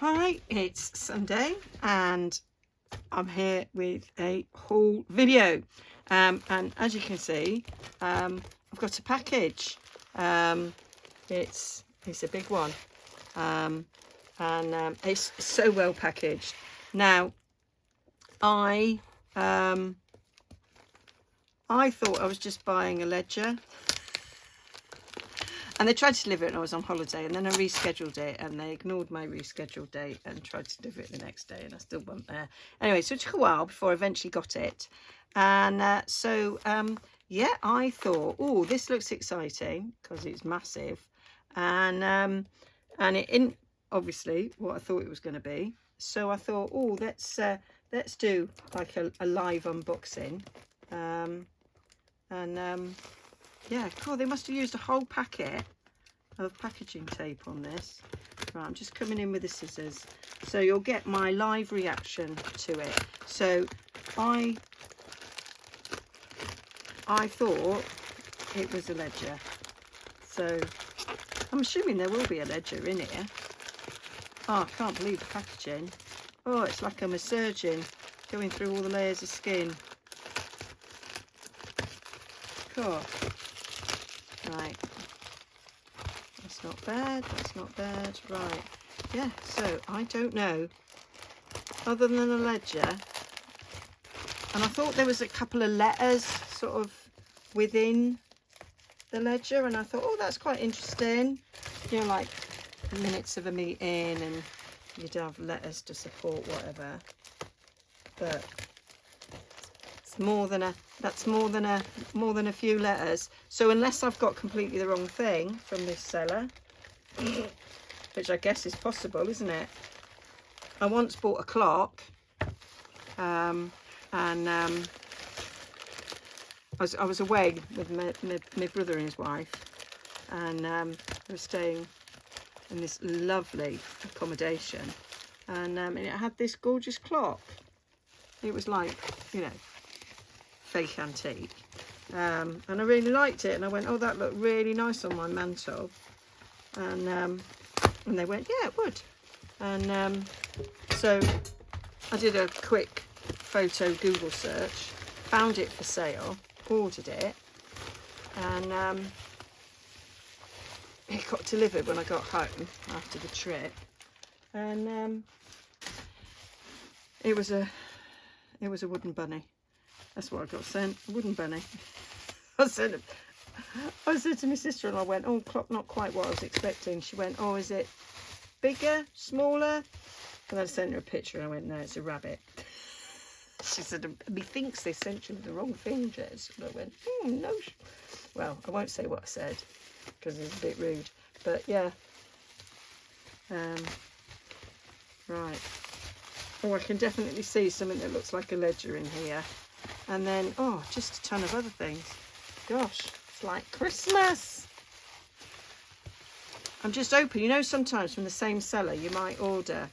Hi, it's Sunday and I'm here with a haul video, and as you can see, I've got a package. It's a big one, and it's so well packaged. Now I thought I was just buying a ledger, and they tried to deliver it and I was on holiday, and then I rescheduled it and they ignored my rescheduled date and tried to deliver it the next day, and I still wasn't there. Anyway, so it took a while before I eventually got it. And yeah, I thought, oh, this looks exciting because it's massive. And it isn't obviously what I thought it was going to be. So I thought, oh, let's do like a live unboxing. Yeah, cool. They must have used a whole packet of packaging tape on this. Right, I'm just coming in with the scissors, so you'll get my live reaction to it. So I thought it was a ledger, so I'm assuming there will be a ledger in here. Oh, I can't believe the packaging. Oh, it's like I'm a surgeon going through all the layers of skin. Cool. Right, that's not bad, that's not bad. Right, yeah, so I don't know, other than a ledger, and I thought there was a couple of letters sort of within the ledger, and I thought, oh, that's quite interesting, you know, like minutes of a meeting, and you'd have letters to support whatever. But it's more than a a few letters. So unless I've got completely the wrong thing from this seller, which I guess is possible, isn't it? I once bought a clock, and I was away with my brother and his wife, and we were staying in this lovely accommodation, and it had this gorgeous clock. It was like, you know, fake antique, and I really liked it, and I went, oh, that looked really nice on my mantle, and they went, yeah, it would. And so I did a quick photo Google search, found it for sale, ordered it, and it got delivered when I got home after the trip, and it was a wooden bunny. That's what I got sent, a wooden bunny. I said to my sister, and I went, oh, clock, not quite what I was expecting. She went, oh, is it bigger, smaller? And I sent her a picture, and I went, no, it's a rabbit. She said, methinks they sent you the wrong thing, Jez. And I went, no. Well, I won't say what I said because it's a bit rude, but yeah. Right. Oh, I can definitely see something that looks like a ledger in here. And then, oh, just a ton of other things. Gosh, it's like Christmas. I'm just hoping, you know, sometimes from the same seller you might order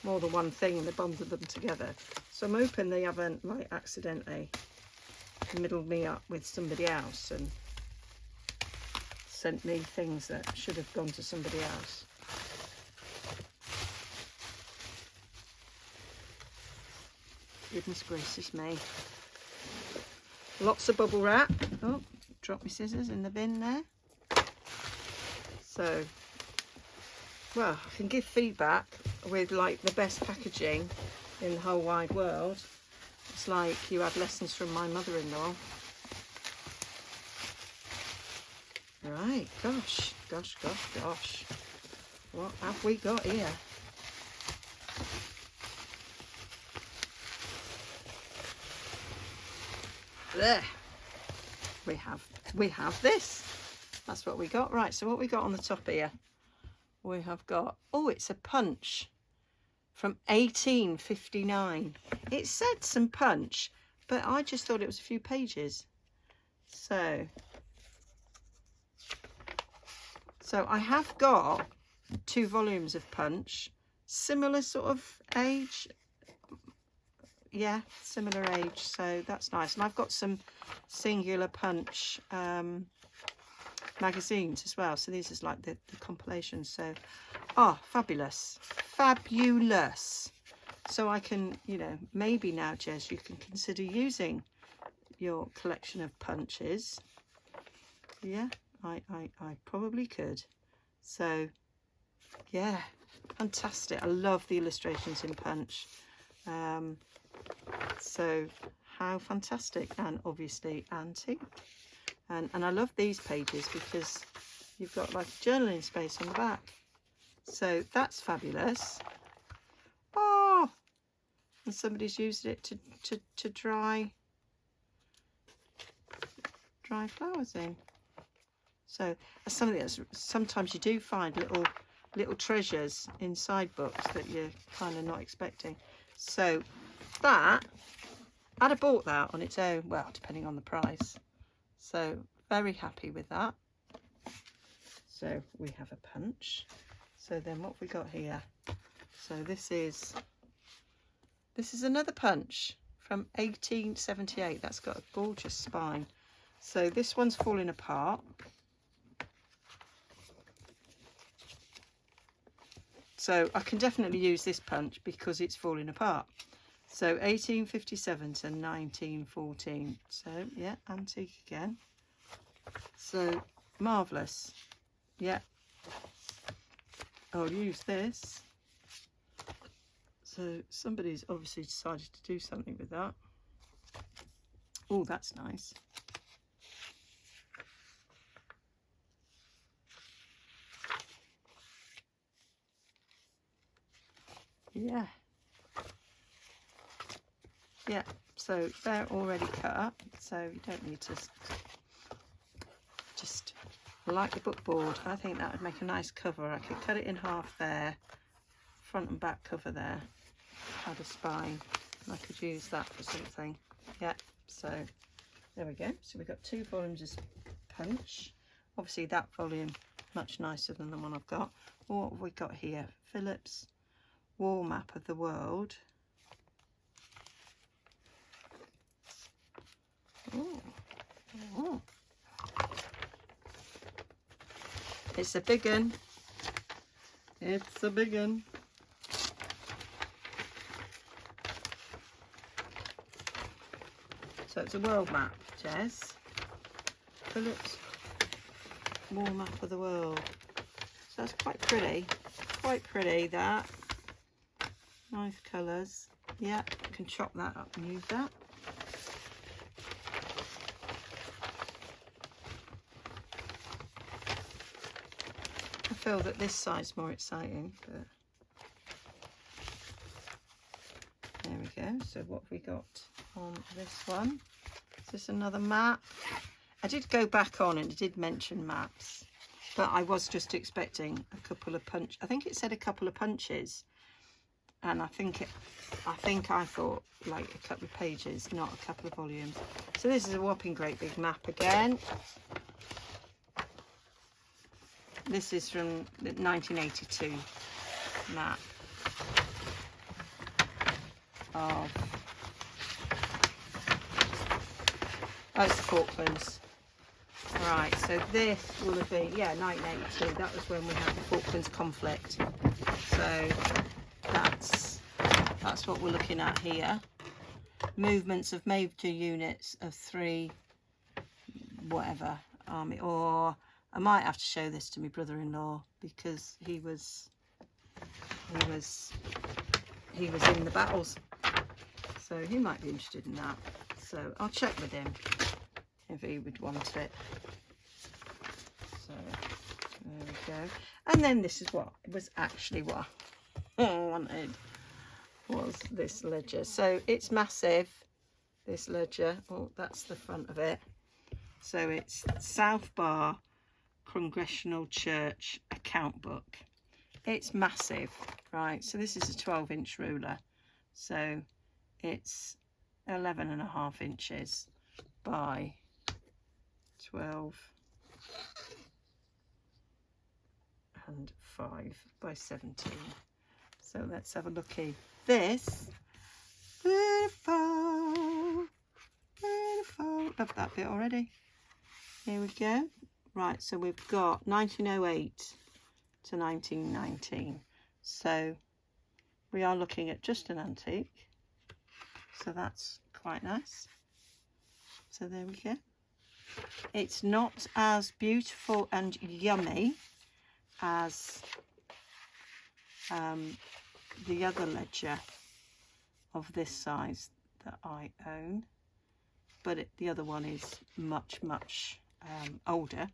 more than one thing and they bundle them together. So I'm hoping they haven't, like, accidentally middled me up with somebody else and sent me things that should have gone to somebody else. Goodness gracious me. Lots of bubble wrap. Oh, dropped my scissors in the bin there. So, well, I can give feedback with like the best packaging in the whole wide world. It's like you had lessons from my mother-in-law. Right, gosh. What have we got here? There, we have this. That's what we got. Right, so what we got on the top here, we have got, oh, it's a punch from 1859. It said some punch, but I just thought it was a few pages. So I have got 2 volumes of punch, similar sort of age. Yeah, similar age, so that's nice. And I've got some Singular Punch magazines as well, so these is like the compilations. So, oh, fabulous, fabulous. So I can, you know, maybe now, Jez, you can consider using your collection of punches. Yeah, I probably could. So yeah, fantastic. I love the illustrations in Punch. So how fantastic, and obviously antique. And I love these pages because you've got like journaling space on the back. So that's fabulous. Oh, and somebody's used it to dry flowers in. So that's something that's sometimes you do find little treasures inside books that you're kind of not expecting. So that, I'd have bought that on its own, well, depending on the price. So very happy with that. So we have a punch. So then what have we got here? So this is another punch from 1878. That's got a gorgeous spine. So this one's falling apart. So I can definitely use this punch because it's falling apart. So 1857 to 1914. So yeah, antique again. So marvellous. Yeah. I'll use this. So somebody's obviously decided to do something with that. Oh, that's nice. Yeah. Yeah, so they're already cut up, so you don't need to just like the book board. I think that would make a nice cover. I could cut it in half there, front and back cover there, had a spine, and I could use that for something. Yeah, so there we go. So we've got 2 volumes of Punch. Obviously that volume much nicer than the one I've got. What have we got here? Phillips Wall Map of the World. Oh. Oh. It's a big one. It's a big one. So it's a world map, Jez. Phillips Wall Map of the World. So that's quite pretty. Quite pretty, that. Nice colours. Yeah, you can chop that up and use that. I feel that this side's more exciting, but there we go. So what have we got on this one? Is this another map? I did go back on and it did mention maps, but I was just expecting a couple of punch. I think it said a couple of punches, and I thought like a couple of pages, not a couple of volumes. So this is a whopping great big map again. This is from the 1982 map of, oh, it's the Falklands. Right, so this will have been, yeah, 1982. That was when we had the Falklands conflict. So that's what we're looking at here. Movements of major units of 3 whatever army, or I might have to show this to my brother-in-law because he was in the battles, so he might be interested in that. So I'll check with him if he would want it. So there we go. And then this is what was actually what I wanted, was this ledger. So it's massive, this ledger. Oh, that's the front of it. So it's South Bar Congregational Church account book. It's massive, right? So this is a 12-inch ruler. So it's 11.5 inches by 12 and 5 by 17. So let's have a looky. This, beautiful, beautiful. Love that bit already. Here we go. Right, so we've got 1908 to 1919. So we are looking at just an antique, so that's quite nice. So there we go. It's not as beautiful and yummy as the other ledger of this size that I own, but the other one is much older,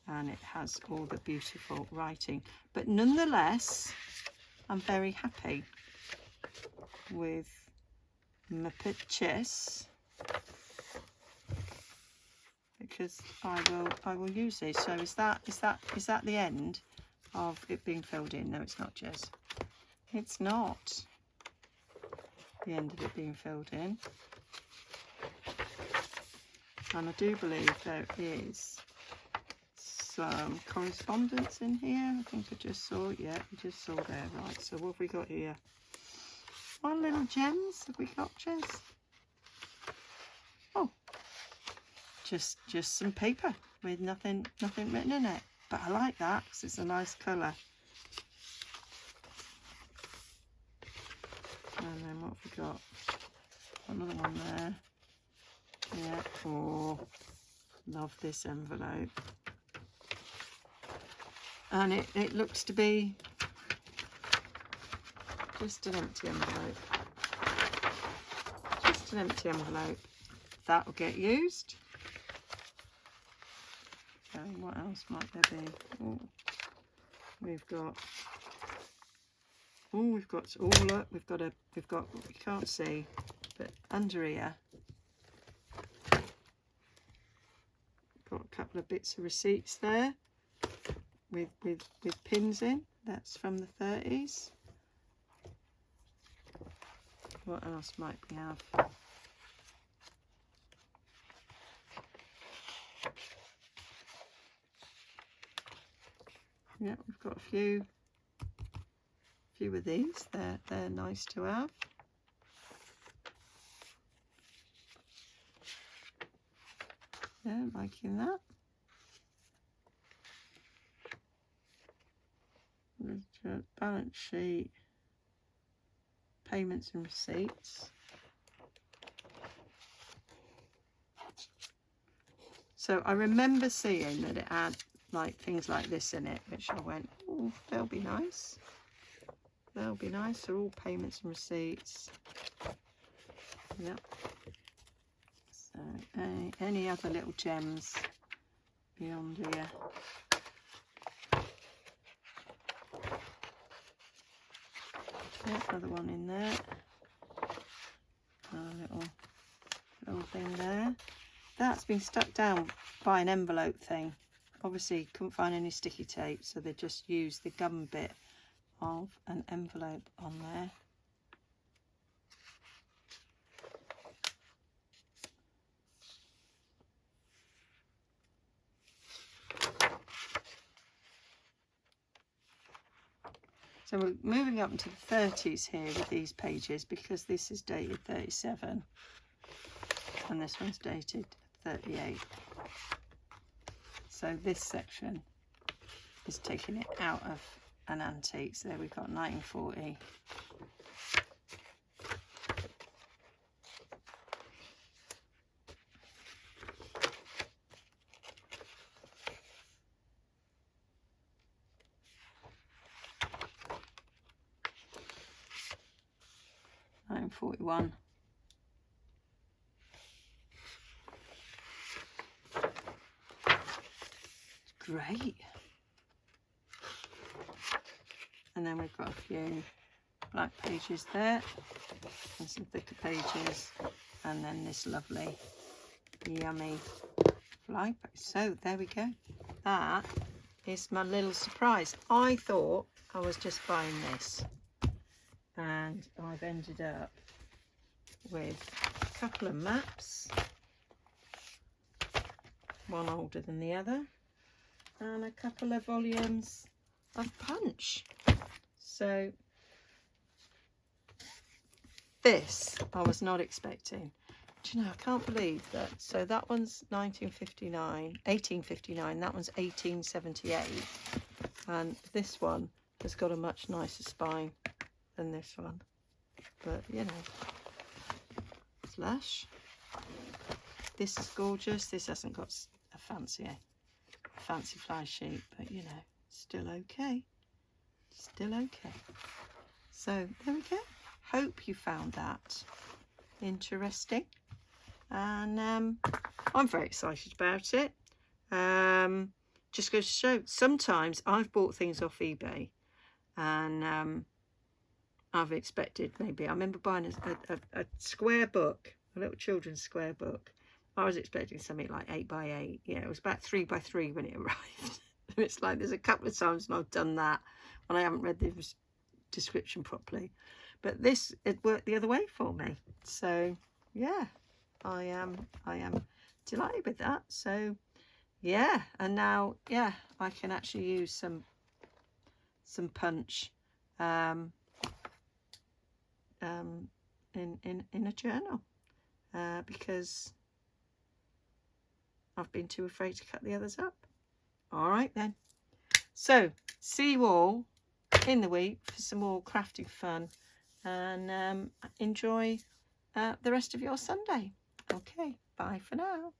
and it has all the beautiful writing. But nonetheless, I'm very happy with my purchase, because I will use these. So is that the end of it being filled in? No, it's not, Jez. It's not the end of it being filled in. And I do believe there is some correspondence in here. I think I just saw, yeah, we just saw there. Right, so what have we got here? What little gems have we got, Jez? Oh, just some paper with nothing written in it. But I like that because it's a nice colour. And then what have we got? Another one there. Yeah. Oh, love this envelope. And it looks to be just an empty envelope. Just an empty envelope. That will get used. Okay, what else might there be? Oh, we've got we can't see, but under here got a couple of bits of receipts there with pins in. That's from the 30s. What else might we have? Yeah, we've got a few of these. They're nice to have. Yeah, liking that. Balance sheet, payments and receipts. So I remember seeing that it had like things like this in it, which I went, oh, they'll be nice. They'll be nice. They're all payments and receipts. Yep. So any other little gems beyond here? Yeah, another one in there. A little thing there. That's been stuck down by an envelope thing. Obviously couldn't find any sticky tape, so they just used the gum bit of an envelope on there. So we're moving up into the 30s here with these pages, because this is dated 37 and this one's dated 38. So this section is taking it out of an antique. So there we've got 1940. $1941. Great. And then we've got a few black pages there and some thicker pages, and then this lovely yummy fly page. So there we go. That is my little surprise. I thought I was just buying this, and I've ended up with a couple of maps, one older than the other, and a couple of volumes of Punch. So this I was not expecting. Do you know, I can't believe that. So that one's 1859, that one's 1878, and this one has got a much nicer spine than this one, but you know, it's lush. This is gorgeous. This hasn't got a fancy fly sheet, but you know, still okay. Still okay. So there we go. Hope you found that interesting, and I'm very excited about it. Just goes to show, sometimes I've bought things off eBay, and I've expected maybe, I remember buying a square book, a little children's square book. I was expecting something like 8 by 8. Yeah, it was about 3 by 3 when it arrived. It's like there's a couple of times when I've done that when I haven't read the description properly, but this, it worked the other way for me. So yeah, I am delighted with that. So yeah, and now yeah, I can actually use some punch in a journal, because I've been too afraid to cut the others up. All right then, so see you all in the week for some more crafting fun, and enjoy the rest of your Sunday. Okay, bye for now.